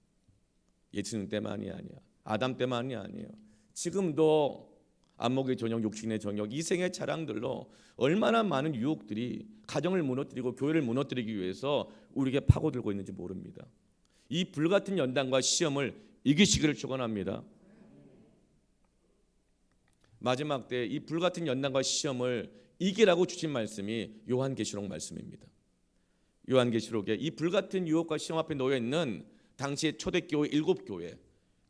S1: 예수님 때만이 아니야, 아담 때만이 아니에요. 지금도 안목의 정욕, 육신의 정욕, 이생의 자랑들로 얼마나 많은 유혹들이 가정을 무너뜨리고 교회를 무너뜨리기 위해서 우리에게 파고들고 있는지 모릅니다. 이 불같은 연단과 시험을 이기시기를 축원합니다. 마지막 때 이 불같은 연단과 시험을 이기라고 주신 말씀이 요한계시록 말씀입니다. 요한계시록에 이 불같은 유혹과 시험 앞에 놓여 있는 당시의 초대교회 7교회,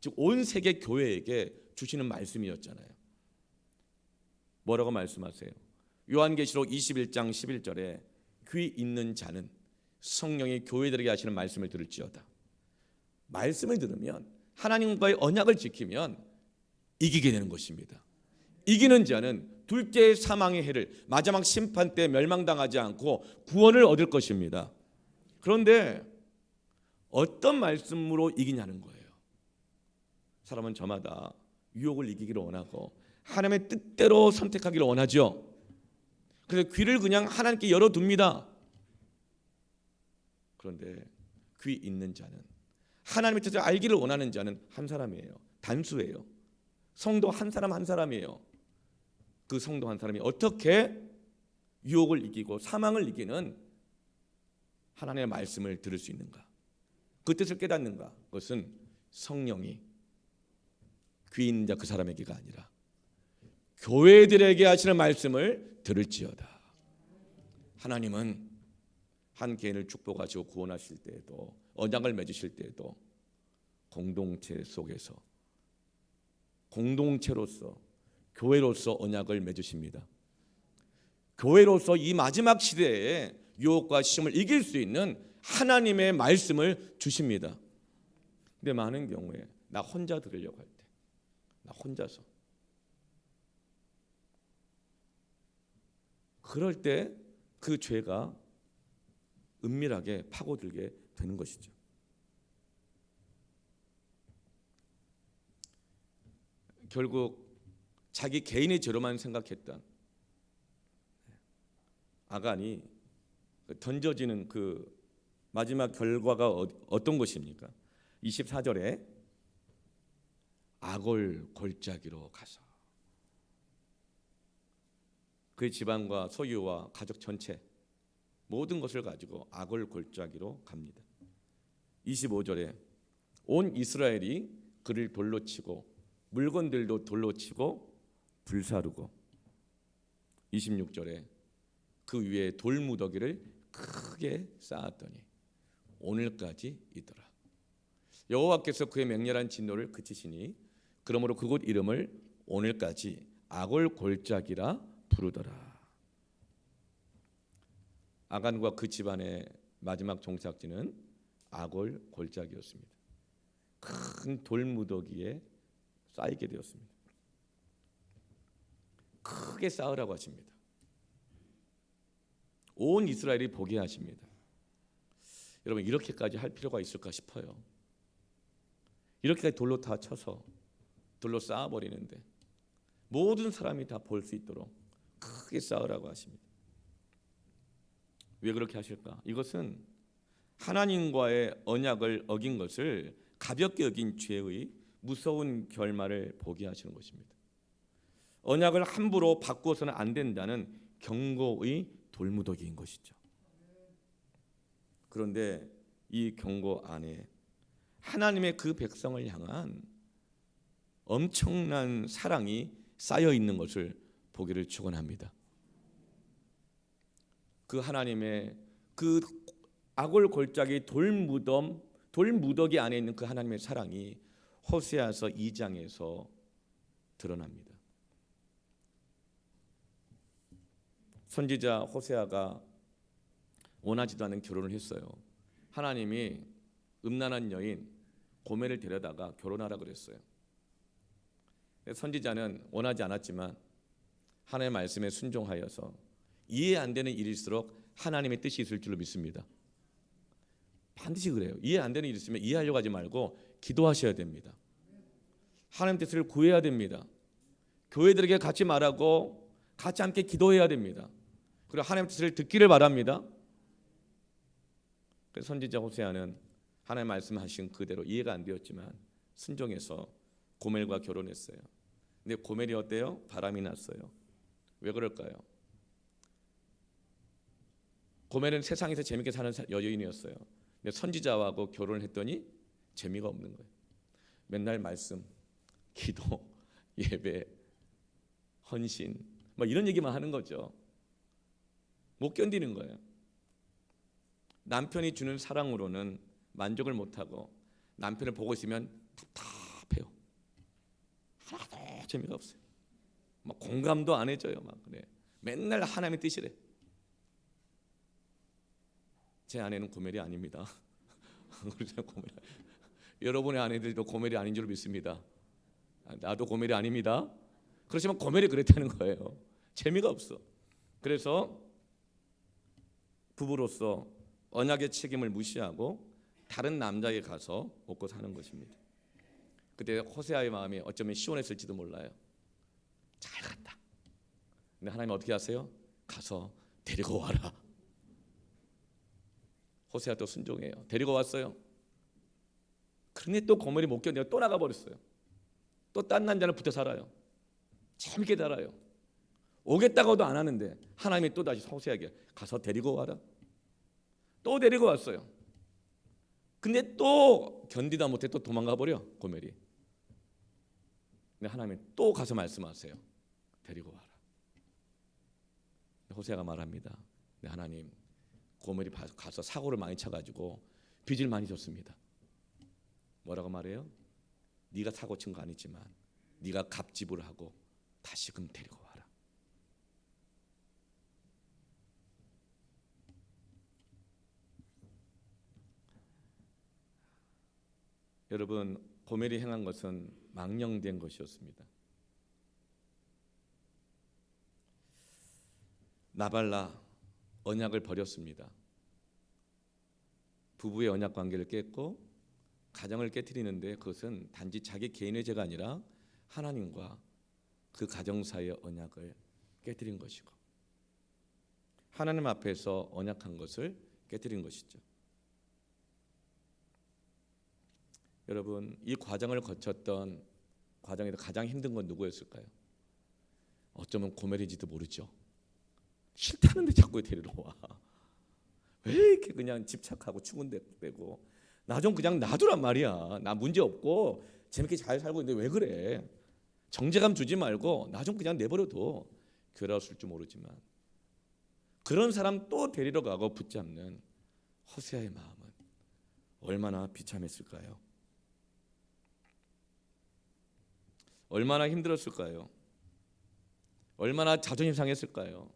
S1: 즉 온 세계 교회에게 주시는 말씀이었잖아요. 뭐라고 말씀하세요? 요한계시록 21장 11절에 귀 있는 자는 성령이 교회들에게 하시는 말씀을 들을지어다. 말씀을 들으면, 하나님과의 언약을 지키면 이기게 되는 것입니다. 이기는 자는 둘째 사망의 해를, 마지막 심판 때 멸망당하지 않고 구원을 얻을 것입니다. 그런데 어떤 말씀으로 이기냐는 거예요. 사람은 저마다 유혹을 이기기를 원하고 하나님의 뜻대로 선택하기를 원하죠. 그래서 귀를 그냥 하나님께 열어둡니다. 그런데 귀 있는 자는, 하나님의 뜻을 알기를 원하는 자는 한 사람이에요. 단수예요. 성도 한 사람 한 사람이에요. 그 성도 한 사람이 어떻게 유혹을 이기고 사망을 이기는 하나님의 말씀을 들을 수 있는가? 그 뜻을 깨닫는가? 그것은 성령이 귀 있는 자 그 사람에게가 아니라 교회들에게 하시는 말씀을 들을지어다. 하나님은 한 개인을 축복하시고 구원하실 때에도, 언약을 맺으실 때에도 공동체 속에서, 공동체로서, 교회로서 언약을 맺으십니다. 교회로서 이 마지막 시대에 유혹과 시험을 이길 수 있는 하나님의 말씀을 주십니다. 근데 많은 경우에 나 혼자 들으려고 할 때, 나 혼자서, 그럴 때 그 죄가 은밀하게 파고들게 되는 것이죠. 결국 자기 개인의 죄로만 생각했던 아간이 던져지는 그 마지막 결과가 어떤 것입니까? 24절에 악을 골짜기로 가서 그의 집안과 소유와 가족 전체 모든 것을 가지고 악을 골짜기로 갑니다. 25절에 온 이스라엘이 그를 돌로 치고 물건들도 돌로 치고 불사르고, 26절에 그 위에 돌무더기를 크게 쌓았더니 오늘까지 있더라. 여호와께서 그의 맹렬한 진노를 그치시니 그러므로 그곳 이름을 오늘까지 악을 골짜기라 부르더라. 아간과 그 집안의 마지막 종착지는 악을 골짜기였습니다. 큰 돌무더기에 쌓이게 되었습니다. 크게 쌓으라고 하십니다. 온 이스라엘이 보게 하십니다. 여러분, 이렇게까지 할 필요가 있을까 싶어요. 이렇게까지 돌로 다 쳐서 돌로 쌓아버리는데 모든 사람이 다 볼 수 있도록 크게 쌓으라고 하십니다. 왜 그렇게 하실까? 이것은 하나님과의 언약을 어긴 것을 가볍게 여긴 죄의 무서운 결말을 보게 하시는 것입니다. 언약을 함부로 바꾸어서는 안 된다는 경고의 돌무더기인 것이죠. 그런데 이 경고 안에 하나님의 그 백성을 향한 엄청난 사랑이 쌓여 있는 것을 보기를 축원합니다. 그 하나님의 그 악을 골짜기 돌무더기 안에 있는 그 하나님의 사랑이 호세아서 2장에서 드러납니다. 선지자 호세아가 원하지도 않은 결혼을 했어요. 하나님이 음란한 여인 고멜을 데려다가 결혼하라 그랬어요. 선지자는 원하지 않았지만 하나님의 말씀에 순종하여서 이해 안 되는 일일수록 하나님의 뜻이 있을 줄로 믿습니다. 반드시 그래요. 이해 안 되는 일이 있으면 이해하려고 하지 말고 기도하셔야 됩니다. 하나님 뜻을 구해야 됩니다. 교회들에게 같이 말하고 같이 함께 기도해야 됩니다. 그리고 하나님 뜻을 듣기를 바랍니다. 그래서 선지자 호세아는 하나님 말씀하신 그대로 이해가 안 되었지만 순종해서 고멜과 결혼했어요. 근데 고멜이 어때요? 바람이 났어요. 왜 그럴까요? 고멜은 세상에서 재밌게 사는 여인이었어요. 근데 선지자하고 결혼을 했더니 재미가 없는 거예요. 맨날 말씀, 기도, 예배, 헌신, 뭐 이런 얘기만 하는 거죠. 못 견디는 거예요. 남편이 주는 사랑으로는 만족을 못하고 남편을 보고 있으면 답답해요. 하나도 재미가 없어요. 막 공감도 안 해줘요. 막 그래. 맨날 하나님의 뜻이래. 제 아내는 고멜이 아닙니다. 여러분의 아내들도 고멜이 아닌 줄 믿습니다. 나도 고멜이 아닙니다. 그렇지만 고멜이 그랬다는 거예요. 재미가 없어. 그래서 부부로서 언약의 책임을 무시하고 다른 남자에게 가서 먹고 사는 것입니다. 그때 호세아의 마음이 어쩌면 시원했을지도 몰라요. 잘 갔다. 근데 하나님 어떻게 하세요? 가서 데리고 와라. 호세아 또 순종해요. 데리고 왔어요. 그런데 또 고멜이 못 견뎌 또 나가버렸어요. 또 딴 남자를 붙어 살아요. 재밌게 살아요. 오겠다고도 안 하는데 하나님이 또 다시 호세아에게 가서 데리고 와라. 또 데리고 왔어요. 근데 또 견디다 못해 또 도망가 버려 고멜이. 근데 하나님이 또 가서 말씀하세요. 데리고 와라. 호세아가 말합니다. 근데 하나님, 고멜이 가서 사고를 많이 쳐가지고 빚을 많이 졌습니다. 뭐라고 말해요? 네가 사고 친 거 아니지만 네가 갚지불 하고 다시금 데리고 와라. 여러분, 고멜이 행한 것은 망령된 것이었습니다. 나발라 언약을 버렸습니다. 부부의 언약 관계를 깼고 가정을 깨트리는데 그것은 단지 자기 개인의 죄가 아니라 하나님과 그 가정 사이의 언약을 깨트린 것이고 하나님 앞에서 언약한 것을 깨트린 것이죠. 여러분, 이 과정을 거쳤던 과정에서 가장 힘든 건 누구였을까요? 어쩌면 고멜인지도 모르죠. 싫다는데 자꾸 데리러 와. 왜 이렇게 그냥 집착하고 추근대고 나 좀 그냥 놔두란 말이야. 나 문제 없고 재밌게 잘 살고 있는데 왜 그래? 정죄감 주지 말고 나 좀 그냥 내버려둬. 괴로웠을 줄 모르지만 그런 사람 또 데리러 가고 붙잡는 호세아의 마음은 얼마나 비참했을까요? 얼마나 힘들었을까요? 얼마나 자존심 상했을까요?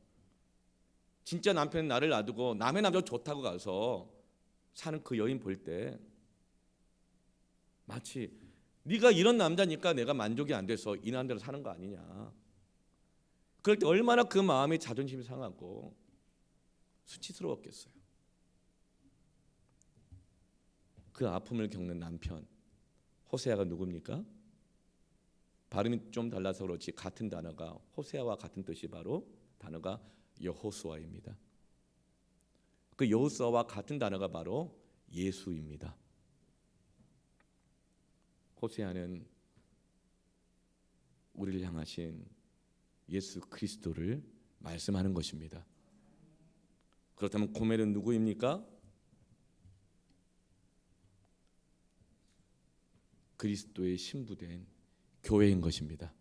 S1: 진짜 남편이 나를 놔두고 남의 남자 좋다고 가서 사는 그 여인 볼 때 마치 네가 이런 남자니까 내가 만족이 안 돼서 이 남자로 사는 거 아니냐. 그럴 때 얼마나 그 마음이 자존심이 상하고 수치스러웠겠어요. 그 아픔을 겪는 남편 호세아가 누굽니까? 발음이 좀 달라서 그렇지 같은 단어가 호세아와 같은 뜻이 바로 단어가 여호수아입니다. 그 여호수아와 같은 단어가 바로 예수입니다. 호세아는 우리를 향하신 예수 그리스도를 말씀하는 것입니다. 그렇다면 고멜은 누구입니까? 그리스도의 신부된 교회인 것입니다.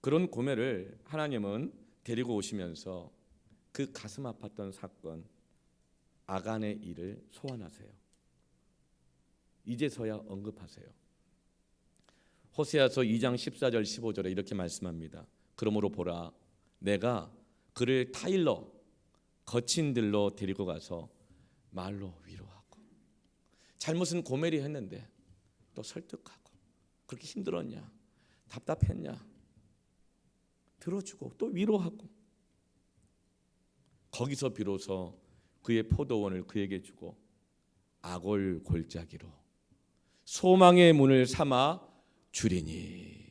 S1: 그런 고멜을 하나님은 데리고 오시면서 그 가슴 아팠던 사건 아간의 일을 소환하세요. 이제서야 언급하세요. 호세아서 2장 14절 15절에 이렇게 말씀합니다. 그러므로 보라 내가 그를 타일러 거친 들로 데리고 가서 말로 위로하고 잘못은 고멜이 했는데 또 설득하고 그렇게 힘들었냐 답답했냐 들어주고 또 위로하고 거기서 비로소 그의 포도원을 그에게 주고 아골 골짜기로 소망의 문을 삼아 주리니.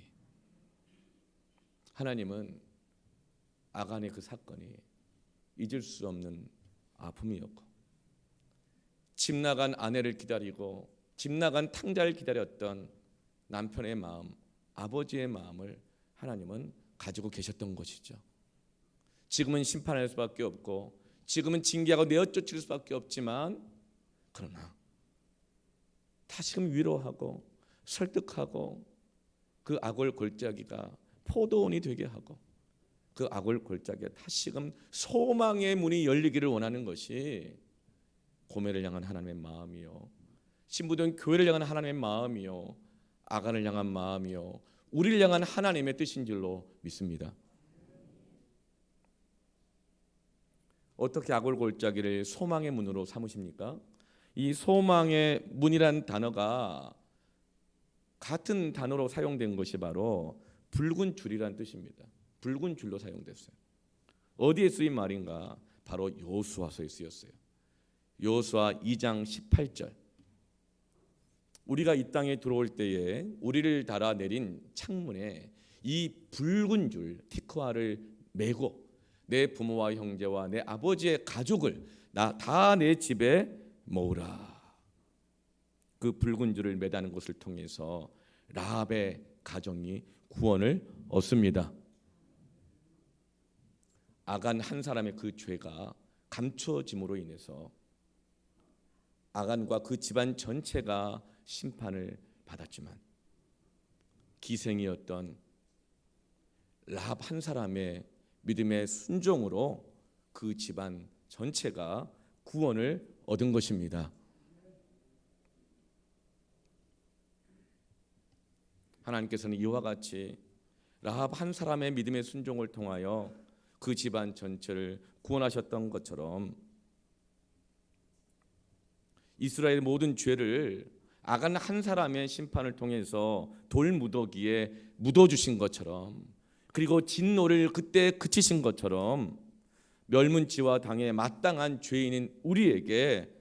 S1: 하나님은 아간의 그 사건이 잊을 수 없는 아픔이었고 집 나간 아내를 기다리고 집 나간 탕자를 기다렸던 남편의 마음, 아버지의 마음을 하나님은 가지고 계셨던 것이죠. 지금은 심판할 수밖에 없고 지금은 징계하고 내어쫓을 수밖에 없지만 그러나 다시금 위로하고 설득하고 그 아골 골짜기가 포도원이 되게 하고 그 악을 골짜기에 다시금 소망의 문이 열리기를 원하는 것이 고멜을 향한 하나님의 마음이요, 신부된 교회를 향한 하나님의 마음이요, 아간을 향한 마음이요, 우리를 향한 하나님의 뜻인 줄로 믿습니다. 어떻게 악을 골짜기를 소망의 문으로 삼으십니까? 이 소망의 문이란 단어가 같은 단어로 사용된 것이 바로 붉은 줄이란 뜻입니다. 붉은 줄로 사용됐어요. 어디에 쓰인 말인가? 바로 여호수아서에 쓰였어요. 여호수아 2장 18절. 우리가 이 땅에 들어올 때에 우리를 달아내린 창문에 이 붉은 줄 티크와를 메고 내 부모와 형제와 내 아버지의 가족을 다 내 집에 모으라. 그 붉은 줄을 매다는 것을 통해서 라합의 가정이 구원을 얻습니다. 아간 한 사람의 그 죄가 감추어짐으로 인해서 아간과 그 집안 전체가 심판을 받았지만 기생이었던 라합 한 사람의 믿음의 순종으로 그 집안 전체가 구원을 얻은 것입니다. 하나님께서는 이와 같이 라합 한 사람의 믿음의 순종을 통하여 그 집안 전체를 구원하셨던 것처럼 이스라엘 모든 죄를 아간 한 사람의 심판을 통해서 돌무더기에 묻어주신 것처럼, 그리고 진노를 그때 그치신 것처럼 멸문지와 당에 마땅한 죄인인 우리에게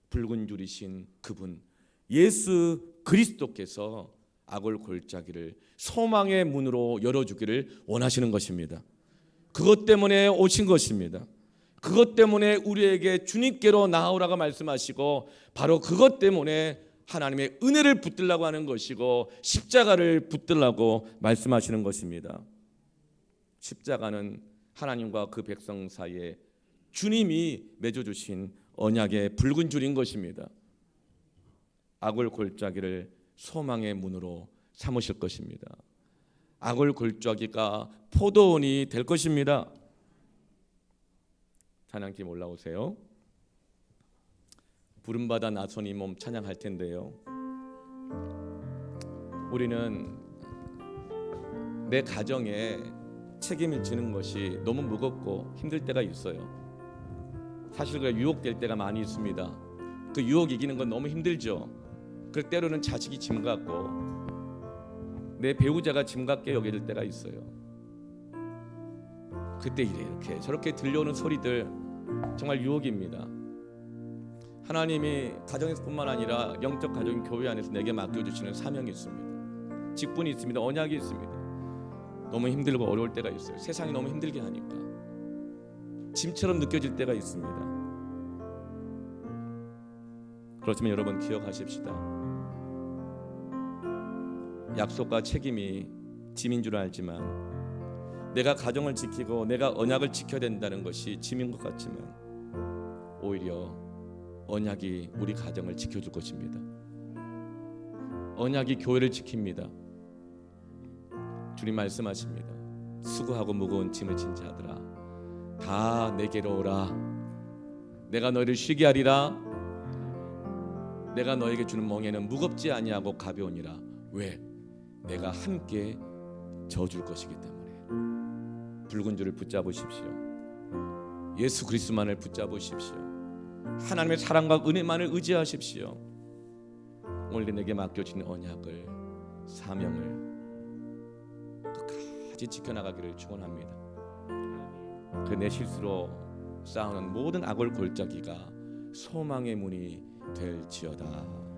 S1: 붉은 줄이신 그분 예수 그리스도께서 악을 골짜기를 소망의 문으로 열어주기를 원하시는 것입니다. 그것 때문에 오신 것입니다. 그것 때문에 우리에게 주님께로 나아오라고 말씀하시고, 바로 그것 때문에 하나님의 은혜를 붙들라고 하는 것이고 십자가를 붙들라고 말씀하시는 것입니다. 십자가는 하나님과 그 백성 사이에 주님이 맺어주신 언약의 붉은 줄인 것입니다. 악을 골짜기를 소망의 문으로 삼으실 것입니다. 악을 골짜기가 포도원이 될 것입니다. 찬양팀 올라오세요. 부름받아 나선 이 몸 찬양할 텐데요, 우리는 내 가정에 책임을 지는 것이 너무 무겁고 힘들 때가 있어요. 사실 그 유혹될 때가 많이 있습니다. 그 유혹 이기는 건 너무 힘들죠. 그 때로는 자식이 짐 같고 내 배우자가 짐 같게 여겨질 때가 있어요. 그때 이렇게 저렇게 들려오는 소리들 정말 유혹입니다. 하나님이 가정에서뿐만 아니라 영적 가정 교회 안에서 내게 맡겨주시는 사명이 있습니다. 직분이 있습니다. 언약이 있습니다. 너무 힘들고 어려울 때가 있어요. 세상이 너무 힘들게 하니까 짐처럼 느껴질 때가 있습니다. 그렇지만 여러분 기억하십시다. 약속과 책임이 짐인 줄 알지만 내가 가정을 지키고 내가 언약을 지켜야 된다는 것이 짐인 것 같지만 오히려 언약이 우리 가정을 지켜줄 것입니다. 언약이 교회를 지킵니다. 주님 말씀하십니다. 수고하고 무거운 짐을 진 자들아 다 내게로 오라. 내가 너희를 쉬게 하리라. 내가 너에게 주는 멍에는 무겁지 아니하고 가벼우니라. 왜? 내가 함께 져줄 것이기 때문에. 붉은 줄을 붙잡으십시오. 예수 그리스도만을 붙잡으십시오. 하나님의 사랑과 은혜만을 의지하십시오. 오늘 내게 맡겨진 언약을, 사명을 끝까지 지켜나가기를 축원합니다. 그 내 실수로 쌓아놓은 모든 악을 골짜기가 소망의 문이 될지어다.